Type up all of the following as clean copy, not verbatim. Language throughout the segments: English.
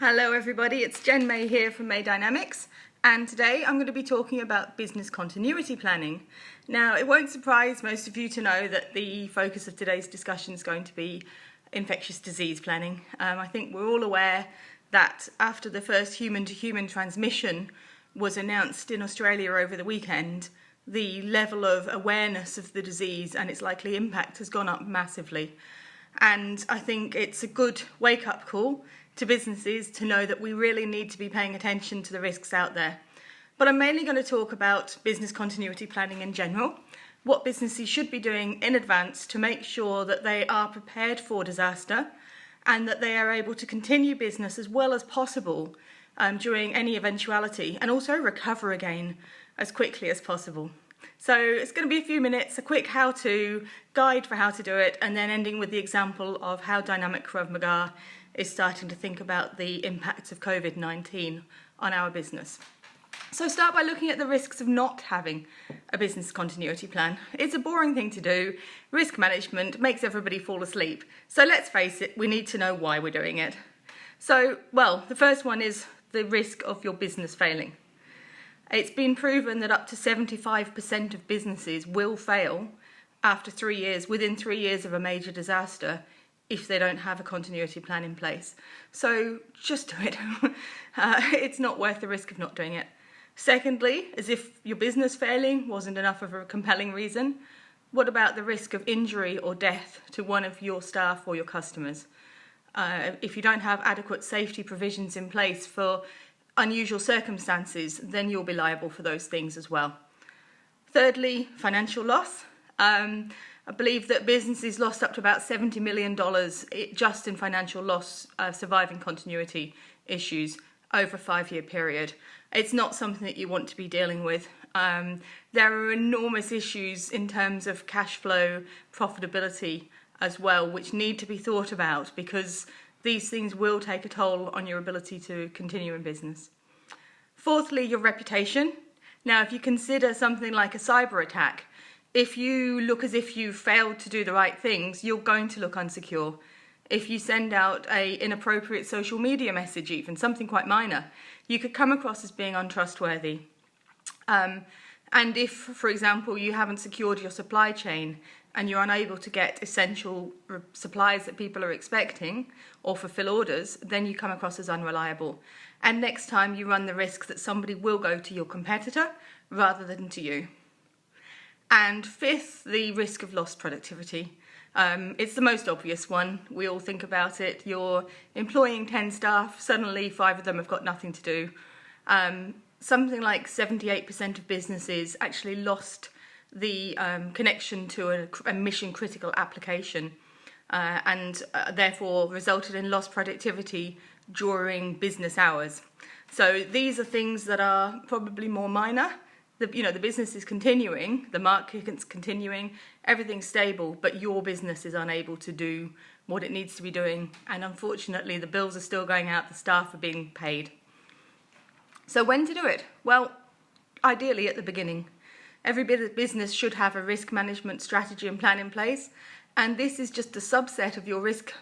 Hello everybody, it's Jen May here from May Dynamics, and today I'm going to be talking about business continuity planning. Now, it won't surprise most of you to know that the focus of today's discussion is going to be infectious disease planning. I think we're all aware that after the first human-to-human transmission was announced in Australia over the weekend, the level of awareness of the disease and its likely impact has gone up massively. And I think it's a good wake-up call to businesses to know that we really need to be paying attention to the risks out there. But I'm mainly going to talk about business continuity planning in general, what businesses should be doing in advance to make sure that they are prepared for disaster and that they are able to continue business as well as possible during any eventuality, and also recover again as quickly as possible. So it's going to be a few minutes, a quick how-to guide for how to do it, and then ending with the example of how Dynamic Krav Maga is starting to think about the impacts of COVID-19 on our business. So start by looking at the risks of not having a business continuity plan. It's a boring thing to do. Risk management makes everybody fall asleep. So let's face it, we need to know why we're doing it. So, the first one is the risk of your business failing. It's been proven that up to 75% of businesses will fail after 3 years, within 3 years of a major disaster, if they don't have a continuity plan in place. So just do it. It's not worth the risk of not doing it. Secondly, as if your business failing wasn't enough of a compelling reason, what about the risk of injury or death to one of your staff or your customers? If you don't have adequate safety provisions in place for unusual circumstances, then you'll be liable for those things as well. Thirdly, financial loss. I believe that businesses lost up to about $70 million just in financial loss surviving continuity issues over a 5-year period. It's not something that you want to be dealing with. There are enormous issues in terms of cash flow, profitability as well, which need to be thought about because these things will take a toll on your ability to continue in business. Fourthly, your reputation. Now, if you consider something like a cyber attack, if you look as if you failed to do the right things, you're going to look insecure. If you send out an inappropriate social media message, even something quite minor, you could come across as being untrustworthy. And if, for example, you haven't secured your supply chain and you're unable to get essential supplies that people are expecting or fulfill orders, then you come across as unreliable. And next time you run the risk that somebody will go to your competitor rather than to you. And fifth, the risk of lost productivity. It's the most obvious one. We all think about it. You're employing 10 staff, suddenly 5 of them have got nothing to do. Something like 78% of businesses actually lost the connection to a mission-critical application and therefore resulted in lost productivity during business hours. So these are things that are probably more minor. The business is continuing, the market's continuing, everything's stable, but your business is unable to do what it needs to be doing. And unfortunately, the bills are still going out, the staff are being paid. So when to do it? Well, ideally at the beginning. Every business should have a risk management strategy and plan in place. And this is just a subset of your risk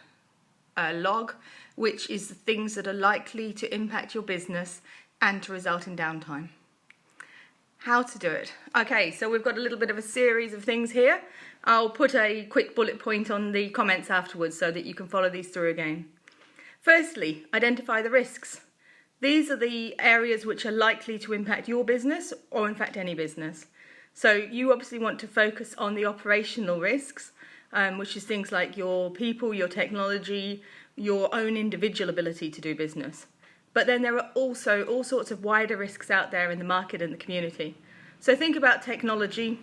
log, which is the things that are likely to impact your business and to result in downtime. How to do it. Okay, so we've got a little bit of a series of things here. I'll put a quick bullet point on the comments afterwards so that you can follow these through again. Firstly, identify the risks. These are the areas which are likely to impact your business or in fact any business. So you obviously want to focus on the operational risks, which is things like your people, your technology, your own individual ability to do business. But then there are also all sorts of wider risks out there in the market and the community. So think about technology.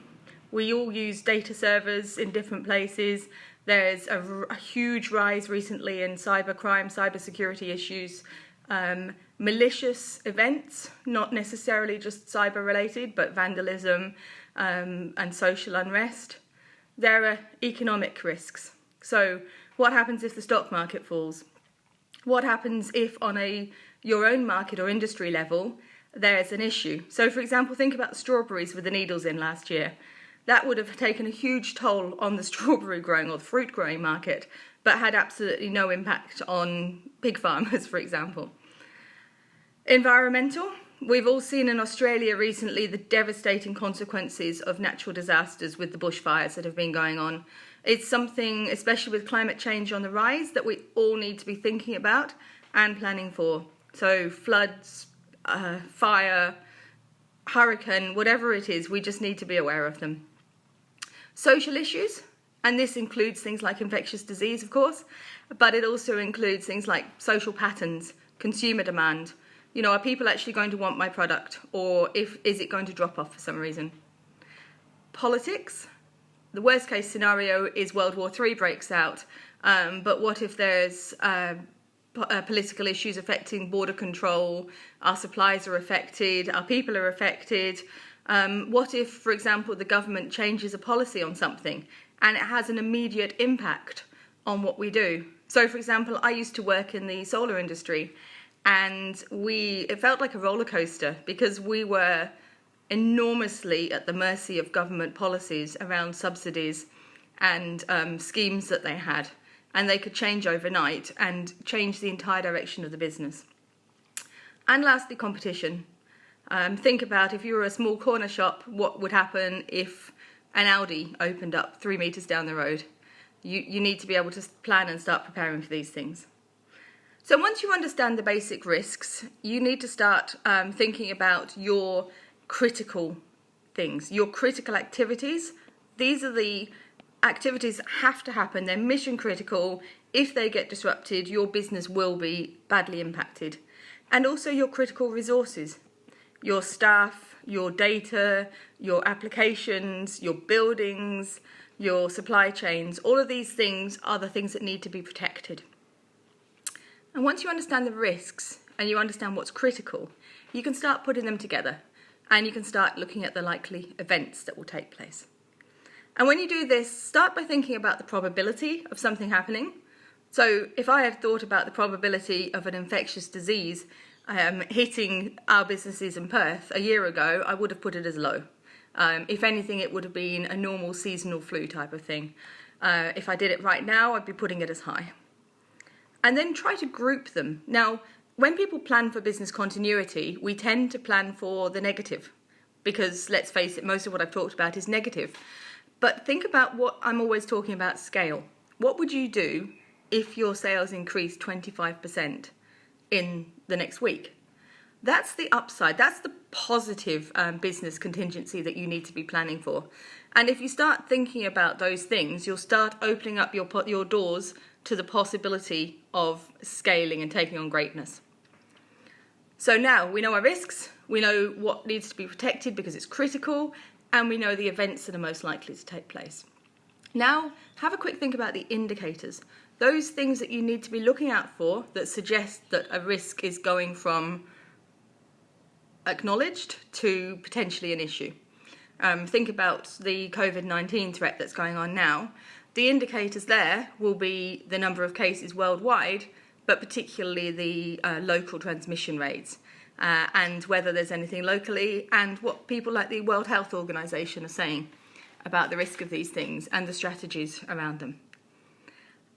We all use data servers in different places. There's a huge rise recently in cybercrime, cybersecurity issues, malicious events, not necessarily just cyber related, but vandalism and social unrest. There are economic risks. So what happens if the stock market falls? What happens if on your own market or industry level there's an issue? So for example, think about the strawberries with the needles in last year. That would have taken a huge toll on the strawberry growing or the fruit growing market, but had absolutely no impact on pig farmers, for example. Environmental. We've all seen in Australia recently the devastating consequences of natural disasters with the bushfires that have been going on. It's something, especially with climate change on the rise, that we all need to be thinking about and planning for. So floods, fire, hurricane, whatever it is, we just need to be aware of them. Social issues, and this includes things like infectious disease, of course, but it also includes things like social patterns, consumer demand. You know, are people actually going to want my product, or is it going to drop off for some reason? Politics. The worst case scenario is World War III breaks out, but what if there's political issues affecting border control, our supplies are affected, our people are affected? What if, for example, the government changes a policy on something and it has an immediate impact on what we do? So, for example, I used to work in the solar industry, and it felt like a roller coaster because we were enormously at the mercy of government policies around subsidies and schemes that they had, and they could change overnight and change the entire direction of the business. And lastly, competition. Think about if you were a small corner shop, what would happen if an Audi opened up 3 meters down the road? You need to be able to plan and start preparing for these things. So once you understand the basic risks, you need to start thinking about your critical things, your critical activities. These are the activities that have to happen. They're mission critical. If they get disrupted, your business will be badly impacted. And also your critical resources, your staff, your data, your applications, your buildings, your supply chains. All of these things are the things that need to be protected. And once you understand the risks and you understand what's critical, you can start putting them together and you can start looking at the likely events that will take place. And when you do this, start by thinking about the probability of something happening. So if I had thought about the probability of an infectious disease hitting our businesses in Perth a year ago, I would have put it as low. If anything, it would have been a normal seasonal flu type of thing. If I did it right now, I'd be putting it as high. And then try to group them. Now, when people plan for business continuity, we tend to plan for the negative because, let's face it, most of what I've talked about is negative. But think about what I'm always talking about, scale. What would you do if your sales increased 25% in the next week? That's the upside. That's the positive business contingency that you need to be planning for. And if you start thinking about those things, you'll start opening up your doors to the possibility of scaling and taking on greatness. So now we know our risks, we know what needs to be protected because it's critical, and we know the events that are most likely to take place. Now, have a quick think about the indicators. Those things that you need to be looking out for that suggest that a risk is going from acknowledged to potentially an issue. Think about the COVID-19 threat that's going on now. The indicators there will be the number of cases worldwide, but particularly the local transmission rates, and whether there's anything locally, and what people like the World Health Organization are saying about the risk of these things and the strategies around them.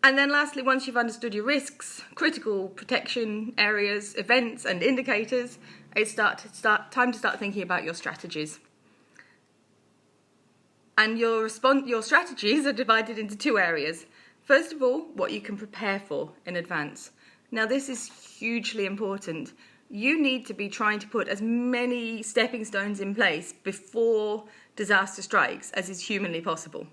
And then lastly, once you've understood your risks, critical protection areas, events and indicators, it's time to start thinking about your strategies. And your strategies are divided into two areas. First of all, what you can prepare for in advance. Now, this is hugely important. You need to be trying to put as many stepping stones in place before disaster strikes as is humanly possible.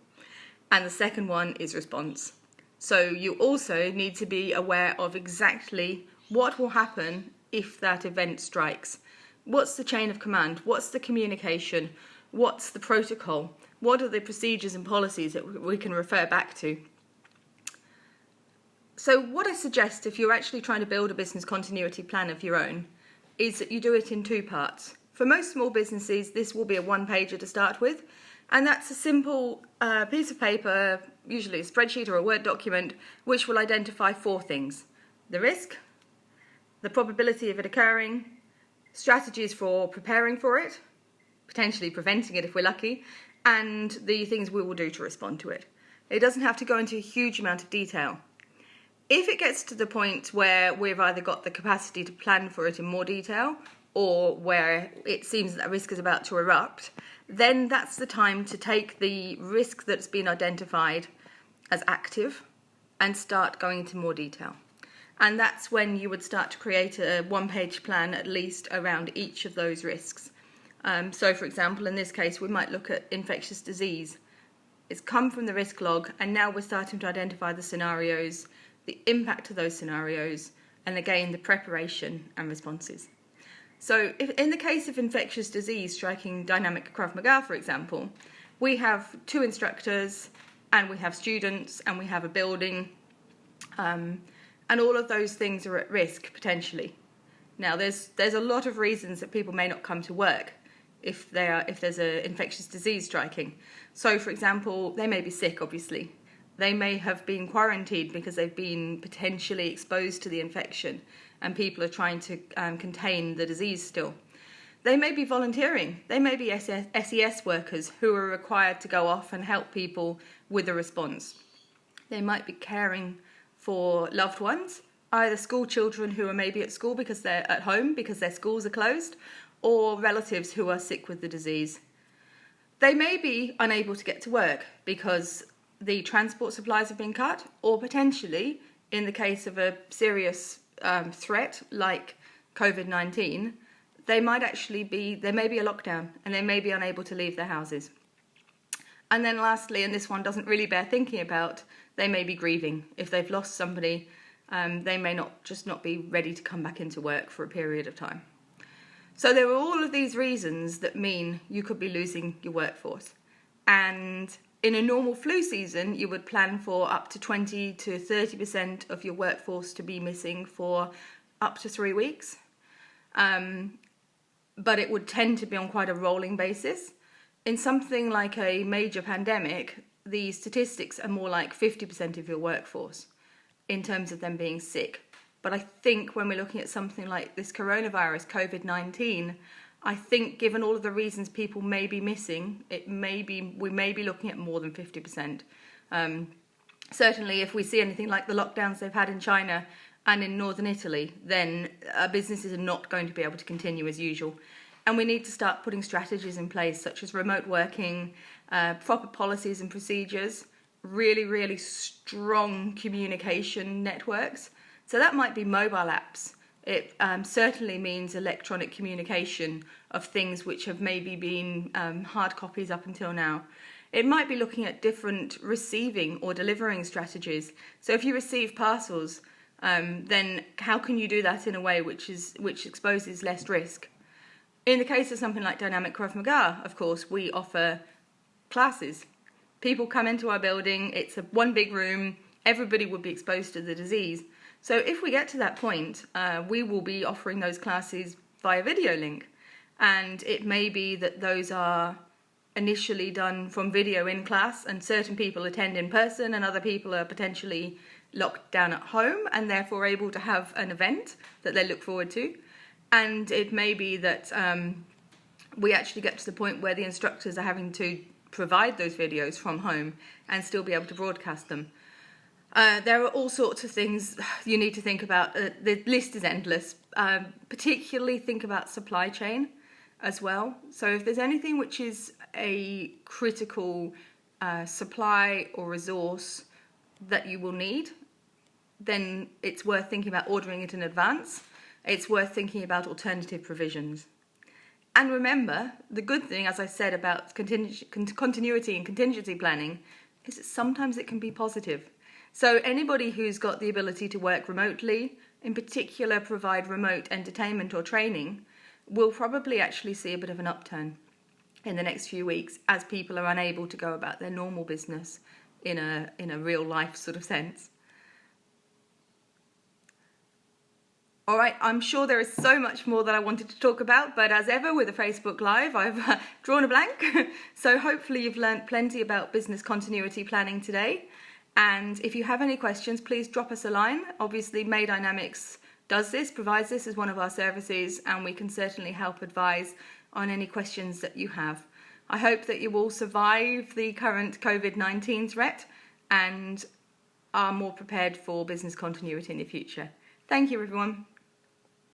And the second one is response. So you also need to be aware of exactly what will happen if that event strikes. What's the chain of command? What's the communication? What's the protocol? What are the procedures and policies that we can refer back to? So what I suggest if you're actually trying to build a business continuity plan of your own is that you do it in two parts. For most small businesses, this will be a one-pager to start with, and that's a simple piece of paper, usually a spreadsheet or a Word document, which will identify 4 things: the risk, the probability of it occurring, strategies for preparing for it, potentially preventing it if we're lucky, and the things we will do to respond to it. It doesn't have to go into a huge amount of detail. If it gets to the point where we've either got the capacity to plan for it in more detail or where it seems that a risk is about to erupt, then that's the time to take the risk that's been identified as active and start going into more detail. And that's when you would start to create a one-page plan at least around each of those risks. So, for example, in this case, we might look at infectious disease. It's come from the risk log, and now we're starting to identify the scenarios, the impact of those scenarios, and again, the preparation and responses. So if, in the case of infectious disease striking dynamic Krav Maga, for example, we have 2 instructors, and we have students, and we have a building, and all of those things are at risk, potentially. Now, there's a lot of reasons that people may not come to work if there's an infectious disease striking. So, for example, they may be sick, obviously. They may have been quarantined because they've been potentially exposed to the infection and people are trying to contain the disease still. They may be volunteering. They may be SES workers who are required to go off and help people with a response. They might be caring for loved ones, either school children who are maybe at school because they're at home because their schools are closed, or relatives who are sick with the disease. They may be unable to get to work because the transport supplies have been cut, or potentially, in the case of a serious threat like COVID-19, there may be a lockdown and they may be unable to leave their houses. And then lastly, and this one doesn't really bear thinking about, they may be grieving. If they've lost somebody, they may not be ready to come back into work for a period of time. So there are all of these reasons that mean you could be losing your workforce. And in a normal flu season, you would plan for up to 20 to 30% of your workforce to be missing for up to 3 weeks. But it would tend to be on quite a rolling basis. In something like a major pandemic, the statistics are more like 50% of your workforce in terms of them being sick. But I think when we're looking at something like this coronavirus, COVID-19, I think given all of the reasons people may be missing, we may be looking at more than 50%. Certainly if we see anything like the lockdowns they've had in China and in northern Italy, then businesses are not going to be able to continue as usual. And we need to start putting strategies in place such as remote working, proper policies and procedures, really, really strong communication networks. So that might be mobile apps. It certainly means electronic communication of things which have maybe been hard copies up until now. It might be looking at different receiving or delivering strategies. So if you receive parcels, then how can you do that in a way which exposes less risk? In the case of something like Dynamic Krav Maga, of course, we offer classes. People come into our building, it's one big room, everybody would be exposed to the disease. So if we get to that point, we will be offering those classes via video link. And it may be that those are initially done from video in class and certain people attend in person and other people are potentially locked down at home and therefore able to have an event that they look forward to. And it may be that we actually get to the point where the instructors are having to provide those videos from home and still be able to broadcast them. There are all sorts of things you need to think about. The list is endless. Particularly think about supply chain as well. So if there's anything which is a critical supply or resource that you will need, then it's worth thinking about ordering it in advance. It's worth thinking about alternative provisions. And remember, the good thing, as I said, about continuity and contingency planning is that sometimes it can be positive. So anybody who's got the ability to work remotely, in particular provide remote entertainment or training, will probably actually see a bit of an upturn in the next few weeks as people are unable to go about their normal business in a real life sort of sense. All right, I'm sure there is so much more that I wanted to talk about, but as ever with a Facebook Live, I've drawn a blank. So hopefully you've learned plenty about business continuity planning today. And if you have any questions, please drop us a line. Obviously, May Dynamics provides this as one of our services, and we can certainly help advise on any questions that you have. I hope that you will survive the current COVID-19 threat, and are more prepared for business continuity in the future. Thank you, everyone.